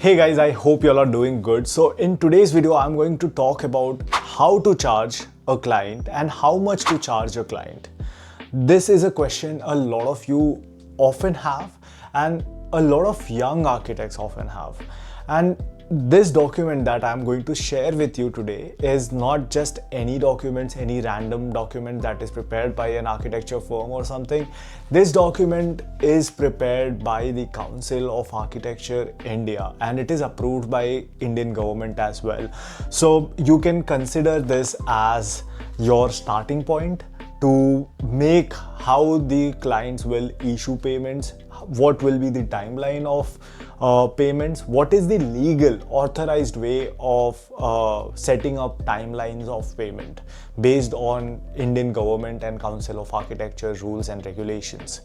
Hey guys, I hope you all are doing good. So in today's video, I'm going to talk about how to charge a client and how much to charge a client. This is a question a lot of you often have and a lot of young architects often have. And this document that I'm going to share with you today is not just any document, any random document that is prepared by an architecture firm or something. This document is prepared by the Council of Architecture India and it is approved by Indian government as well. So you can consider this as your starting point to make how the clients will issue payments, what will be the timeline of payments, what is the legal authorized way of setting up timelines of payment based on Indian government and Council of Architecture rules and regulations.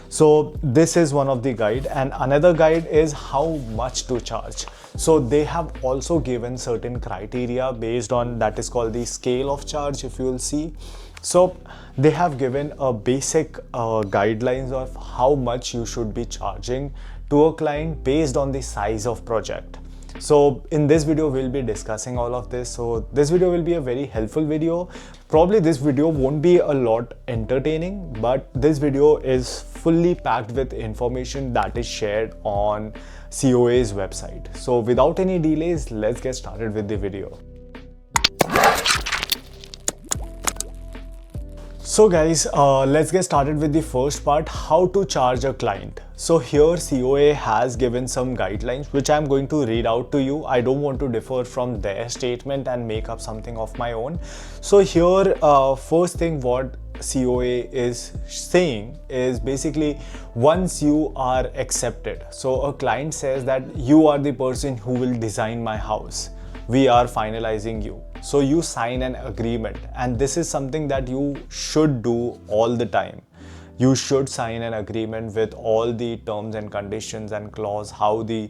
So this is one of the guide, and another guide is how much to charge. So they have also given certain criteria based on that is called the scale of charge, if you will see. So they have given a basic guidelines of how much you should be charging to a client based on the size of project. So in this video, we'll be discussing all of this. So this video will be a very helpful video. Probably this video won't be a lot entertaining, but this video is fully packed with information that is shared on COA's website. So without any delays, let's get started with the video. So guys, let's get started with the first part, how to charge a client. So here COA has given some guidelines which I'm going to read out to you. I don't want to differ from their statement and make up something of my own. So here, first thing what COA is saying is basically once you are accepted, so a client says that you are the person who will design my house, we are finalizing you. So you sign an agreement, and this is something that you should do all the time. You should sign an agreement with all the terms and conditions and clause, how the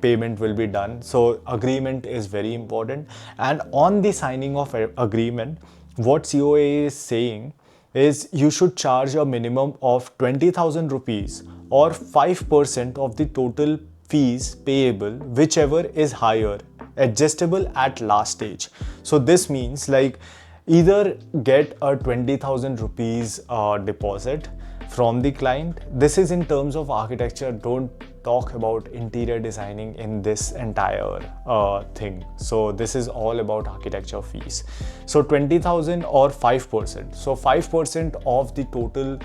payment will be done. So agreement is very important. And on the signing of agreement, what COA is saying is you should charge a minimum of 20,000 rupees or 5% of the total fees payable, whichever is higher, adjustable at last stage. So this means like either get a 20,000 rupees deposit from the client. This is in terms of architecture. Don't talk about interior designing in this entire thing. So this is all about architecture fees. So 20,000 or 5%. So 5% of the total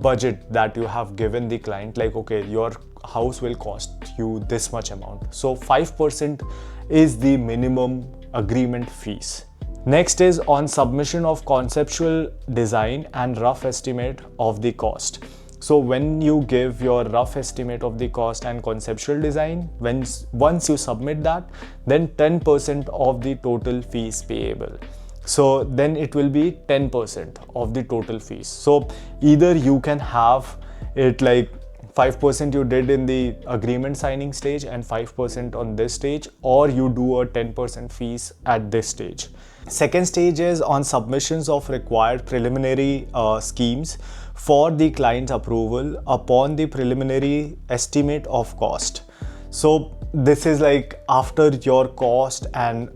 budget that you have given the client, like okay, your house will cost you this much amount. So 5% is the minimum agreement fees. Next is on submission of conceptual design and rough estimate of the cost. So when you give your rough estimate of the cost and conceptual design, once you submit that, then 10% of the total fees payable. So then it will be 10% of the total fees. So either you can have it like 5% you did in the agreement signing stage and 5% on this stage, or you do a 10% fees at this stage. Second stage is on submissions of required preliminary schemes for the client's approval upon the preliminary estimate of cost. So this is like after your cost and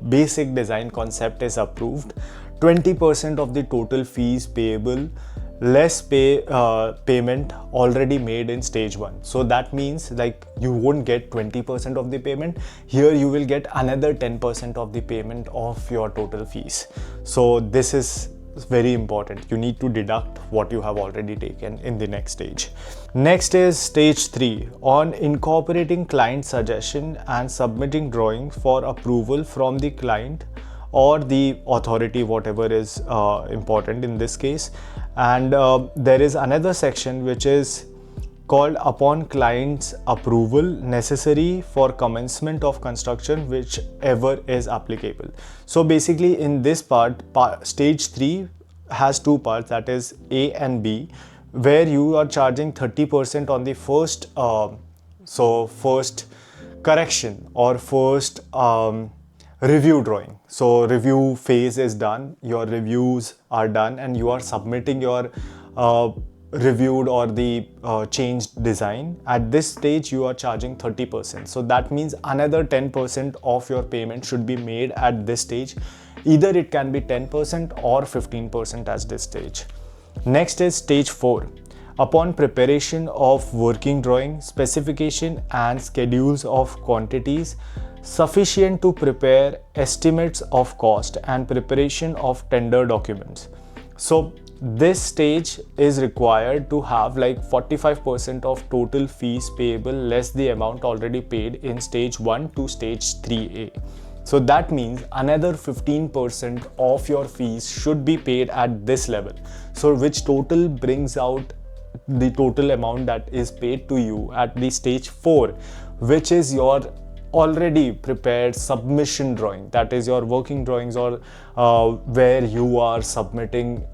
basic design concept is approved, 20% of the total fees payable less payment already made in stage 1. So that means like you won't get 20% of the payment. Here you will get another 10% of the payment of your total fees. So this is very important. You need to deduct what you have already taken in the next stage. Next is stage 3 on incorporating client suggestion and submitting drawings for approval from the client or the authority, whatever is important in this case. And there is another section which is called upon client's approval necessary for commencement of construction, whichever is applicable. So basically in this part, stage 3 has two parts, that is A and B, where you are charging 30% on the first first correction or first review drawing. So review phase is done, your reviews are done, and you are submitting your reviewed or the changed design, at this stage you are charging 30%. So that means another 10% of your payment should be made at this stage. Either it can be 10% or 15% at this stage. Next is stage 4. Upon preparation of working drawing, specification and schedules of quantities sufficient to prepare estimates of cost and preparation of tender documents. So this stage is required to have like 45% of total fees payable less the amount already paid in stage 1 to stage 3A. So that means another 15% of your fees should be paid at this level. So which total brings out the total amount that is paid to you at the stage 4, which is your already prepared submission drawing, that is your working drawings, or where you are submitting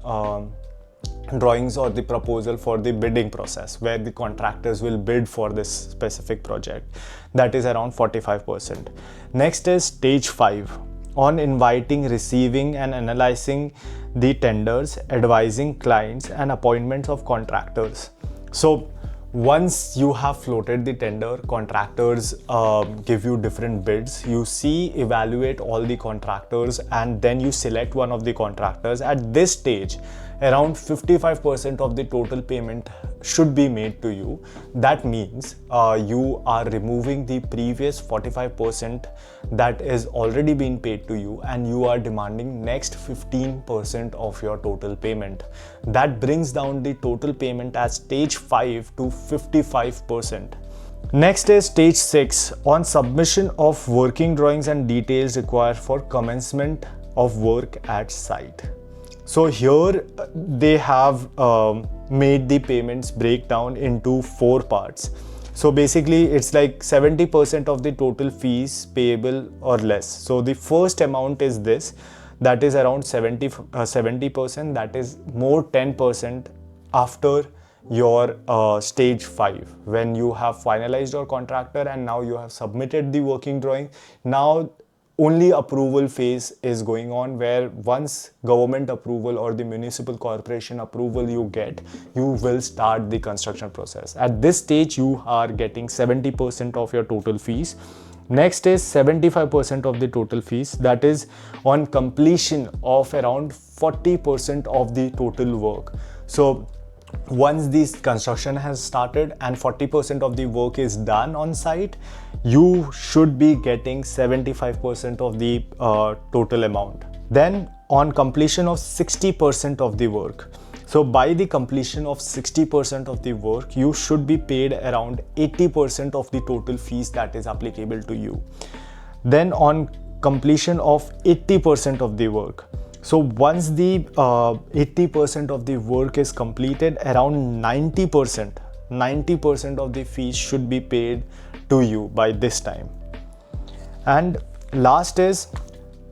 drawings or the proposal for the bidding process, where the contractors will bid for this specific project. That is around 45%. Next is stage 5. On inviting, receiving and analyzing the tenders, advising clients and appointments of contractors. So once you have floated the tender, contractors give you different bids. You see, evaluate all the contractors, and then you select one of the contractors. At this stage, around 55% of the total payment should be made to you. That means you are removing the previous 45% that is already been paid to you, and you are demanding next 15% of your total payment. That brings down the total payment at stage 5 to 55%. Next is stage 6. On submission of working drawings and details required for commencement of work at site. So here they have made the payments break down into 4 parts. So basically it's like 70% of the total fees payable or less. So the first amount is this, that is around 70%, that is more 10% after your stage 5, when you have finalized your contractor and now you have submitted the working drawing. Now only approval phase is going on, where once government approval or the municipal corporation approval you get, you will start the construction process. At this stage you are getting 70% of your total fees. Next is 75% of the total fees, that is on completion of around 40% of the total work. So once this construction has started and 40% of the work is done on site, you should be getting 75% of the total amount. Then on completion of 60% of the work, so by the completion of 60% of the work, you should be paid around 80% of the total fees that is applicable to you. Then on completion of 80% of the work, so once the 80% of the work is completed, around 90% of the fees should be paid to you by this time. And last is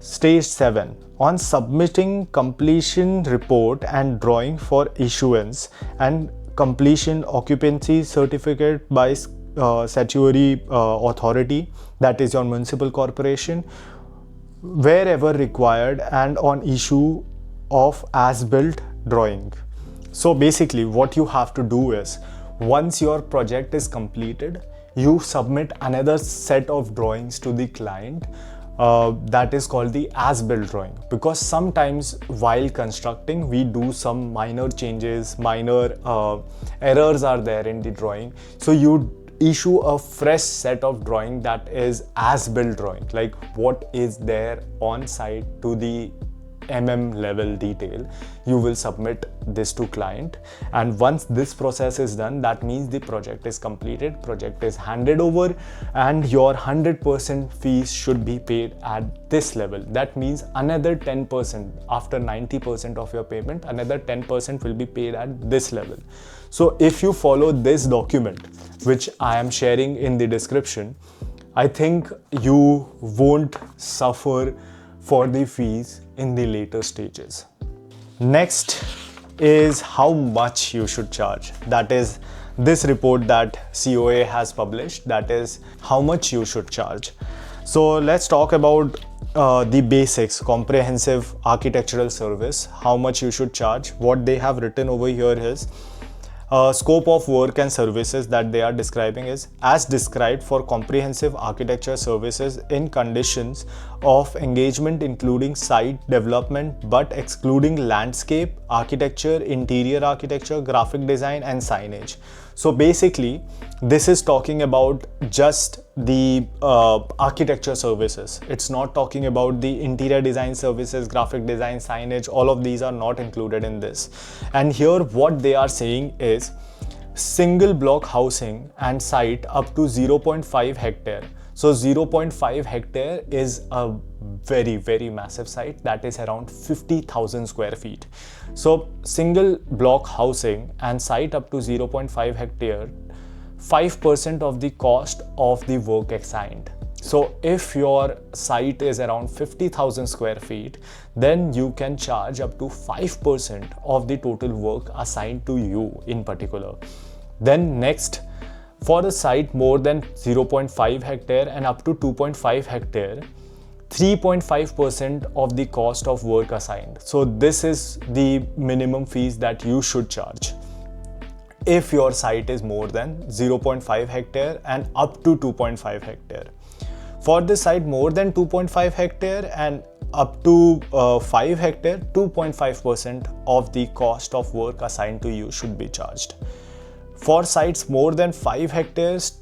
stage 7. On submitting completion report and drawing for issuance and completion occupancy certificate by statutory authority, that is your municipal corporation, wherever required, and on issue of as-built drawing. So basically what you have to do is, once your project is completed, you submit another set of drawings to the client that is called the as-built drawing, because sometimes while constructing we do some minor changes, minor errors are there in the drawing. So you issue a fresh set of drawing that is as-built drawing, like what is there on site to the level detail. You will submit this to client, and once this process is done, that means the project is completed, project is handed over, and your 100% fees should be paid at this level. That means another 10% after 90% of your payment, another 10% will be paid at this level. So if you follow this document, which I am sharing in the description, I think you won't suffer for the fees in the later stages. Next is how much you should charge. That is this report that COA has published, that is how much you should charge. So let's talk about the basics, comprehensive architectural service, how much you should charge. What they have written over here is Scope of work and services that they are describing is as described for comprehensive architecture services in conditions of engagement including site development but excluding landscape, architecture, interior architecture, graphic design and signage. So basically this is talking about just the architecture services. It's not talking about the interior design services, graphic design, signage. All of these are not included in this. And here what they are saying is single block housing and site up to 0.5 hectare. So 0.5 hectare is a very massive site, that is around 50,000 square feet. So single block housing and site up to 0.5 hectare, 5% of the cost of the work assigned. So if your site is around 50,000 square feet, then you can charge up to 5% of the total work assigned to you in particular. Then next, for the site more than 0.5 hectare and up to 2.5 hectare, 3.5% of the cost of work assigned. So this is the minimum fees that you should charge if your site is more than 0.5 hectare and up to 2.5 hectare. For the site more than 2.5 hectare and up to 5 hectare, 2.5% of the cost of work assigned to you should be charged. For sites more than 5 hectares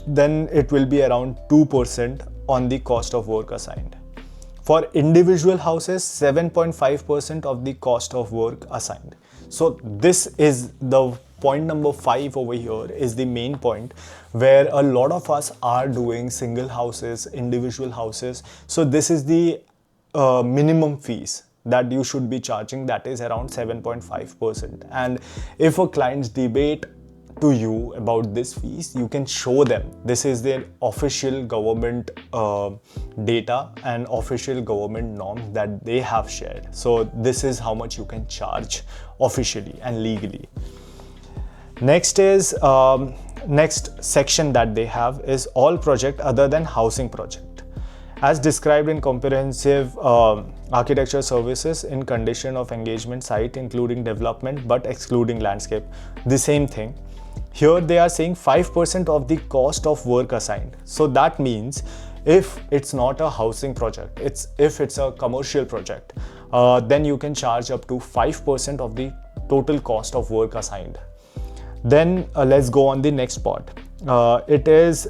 then it will be around 2% on the cost of work assigned. For individual houses, 7.5% of the cost of work assigned. So this is the point number 5 over here, is the main point where a lot of us are doing single houses, individual houses. So this is the minimum fees that you should be charging, that is around 7.5%. And if a client's debate to you about this fees, you can show them this is their official government data and official government norms that they have shared. So this is how much you can charge officially and legally. Next is next section that they have is all project other than housing project as described in comprehensive architecture services in condition of engagement site including development but excluding landscape. The same thing. Here they are saying 5% of the cost of work assigned. So that means if it's not a housing project, if it's a commercial project, then you can charge up to 5% of the total cost of work assigned. Then let's go on the next part. It is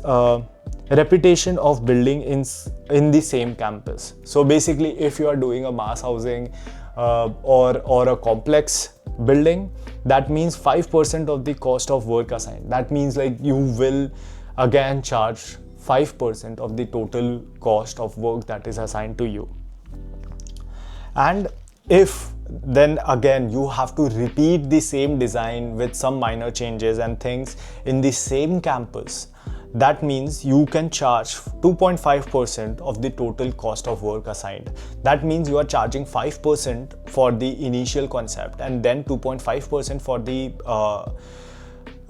reputation of building in the same campus. So basically if you are doing a mass housing or a complex building, that means 5% of the cost of work assigned. That means like you will again charge 5% of the total cost of work that is assigned to you. And if then again you have to repeat the same design with some minor changes and things in the same campus, that means you can charge 2.5% of the total cost of work assigned. That means you are charging 5% for the initial concept and then 2.5% for the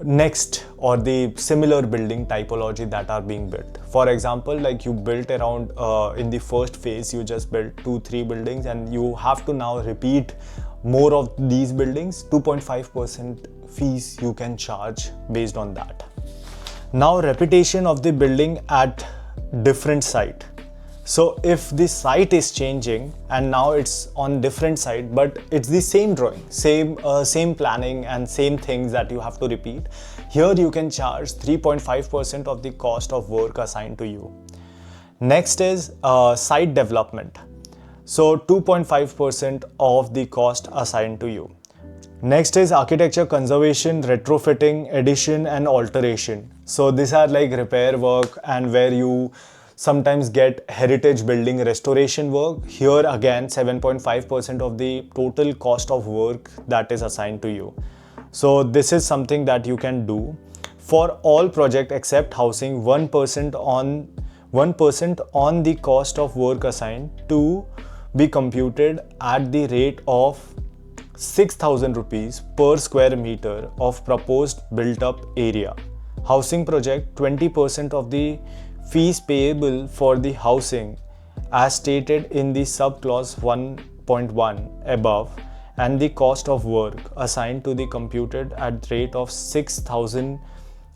next or the similar building typology that are being built. For example, like you built around in the first phase, you just built 2-3 buildings and you have to now repeat more of these buildings. 2.5% fees you can charge based on that. Now reputation of the building at different site. So if the site is changing and now it's on different site, but it's the same drawing, same planning and same things that you have to repeat, here you can charge 3.5% of the cost of work assigned to you. Next is site development. So 2.5% of the cost assigned to you. Next is architecture conservation, retrofitting, addition and alteration. So these are like repair work and where you sometimes get heritage building restoration work. Here again 7.5% of the total cost of work that is assigned to you. So this is something that you can do. For all project except housing, 1% on the cost of work assigned to be computed at the rate of 6,000 rupees per square meter of proposed built up area. Housing project, 20% of the fees payable for the housing as stated in the subclause 1.1 above and the cost of work assigned to the computed at rate of 6,000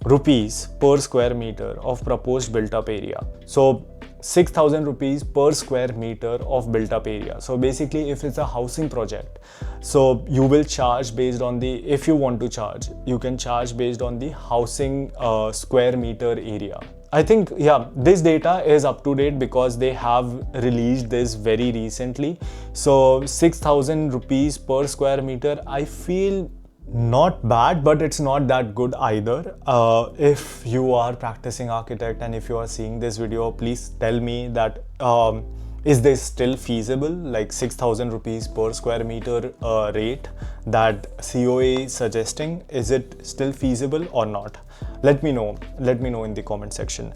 rupees per square meter of proposed built up area. So 6,000 rupees per square meter of built up area. So basically, if it's a housing project, so you will charge based on the, if you want to charge, you can charge based on the housing square meter area. I think, yeah, this data is up to date because they have released this very recently. So 6,000 rupees per square meter, I feel not bad, but it's not that good either. If you are practicing architect and if you are seeing this video, please tell me that is this still feasible, like 6,000 rupees per square meter rate that COA is suggesting, is it still feasible or not? Let me know in the comment section.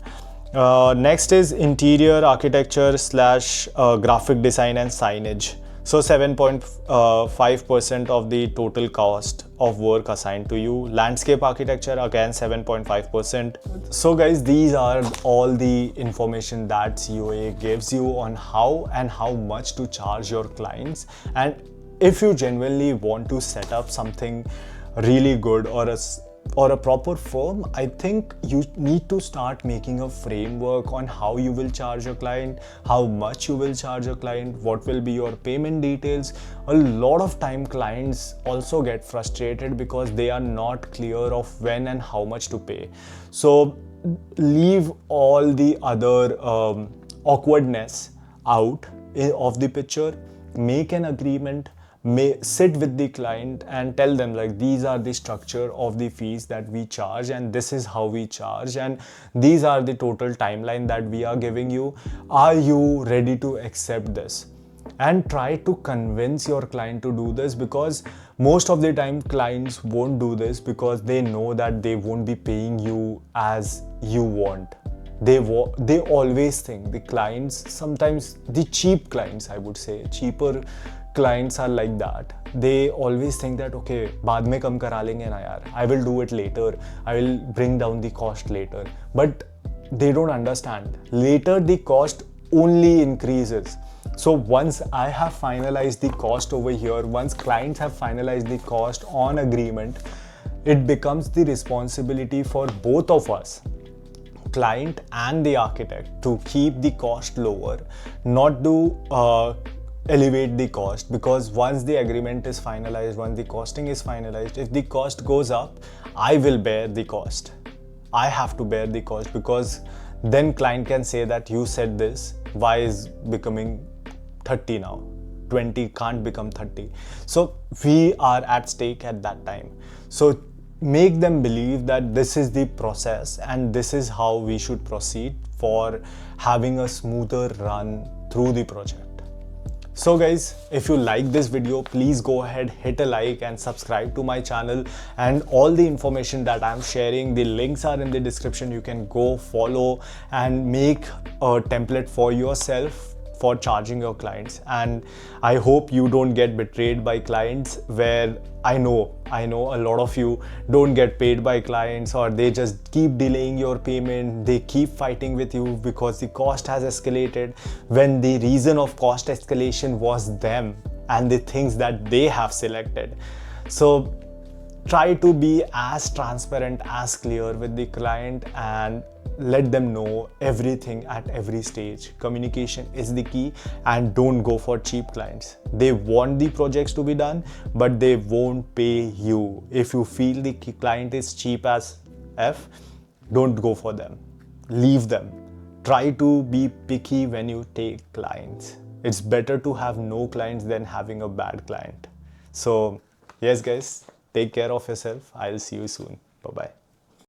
Next is interior architecture slash graphic design and signage. So 7.5% of the total cost of work assigned to you. Landscape architecture, again 7.5%. So guys, these are all the information that COA gives you on how and how much to charge your clients. And if you genuinely want to set up something really good or a proper firm, I think you need to start making a framework on how you will charge your client, how much you will charge your client, what will be your payment details. A lot of time clients also get frustrated because they are not clear of when and how much to pay. So leave all the other awkwardness out of the picture, make an agreement, sit with the client and tell them like, these are the structure of the fees that we charge and this is how we charge and these are the total timeline that we are giving you. Are you ready to accept this? And try to convince your client to do this, because most of the time clients won't do this because they know that they won't be paying you as you want. They always think, the clients, sometimes the cheap clients, I would say, cheaper clients are like that. They always think that, okay, baad mein kam kara lenge na yaar, I will do it later, I will bring down the cost later. But they don't understand, later the cost only increases. So once I have finalized the cost over here, once clients have finalized the cost on agreement, it becomes the responsibility for both of us, client and the architect, to keep the cost lower, not to elevate the cost. Because once the agreement is finalized, once the costing is finalized, if the cost goes up, I will bear the cost. I have to bear the cost, because then client can say that you said this, why is becoming 30 now? 20 can't become 30. So we are at stake at that time. So make them believe that this is the process and this is how we should proceed for having a smoother run through the project. So guys, if you like this video, please go ahead, hit a like and subscribe to my channel. And all the information that I'm sharing, the links are in the description. You can go follow and make a template for yourself for charging your clients. And I hope you don't get betrayed by clients, where I know a lot of you don't get paid by clients, or they just keep delaying your payment. They keep fighting with you because the cost has escalated, when the reason of cost escalation was them and the things that they have selected. So try to be as transparent, as clear with the client, and let them know everything at every stage. Communication is the key, and don't go for cheap clients. They want the projects to be done, but they won't pay you. If you feel the client is cheap as F, don't go for them. Leave them. Try to be picky when you take clients. It's better to have no clients than having a bad client. So yes guys, take care of yourself. I'll see you soon. Bye bye.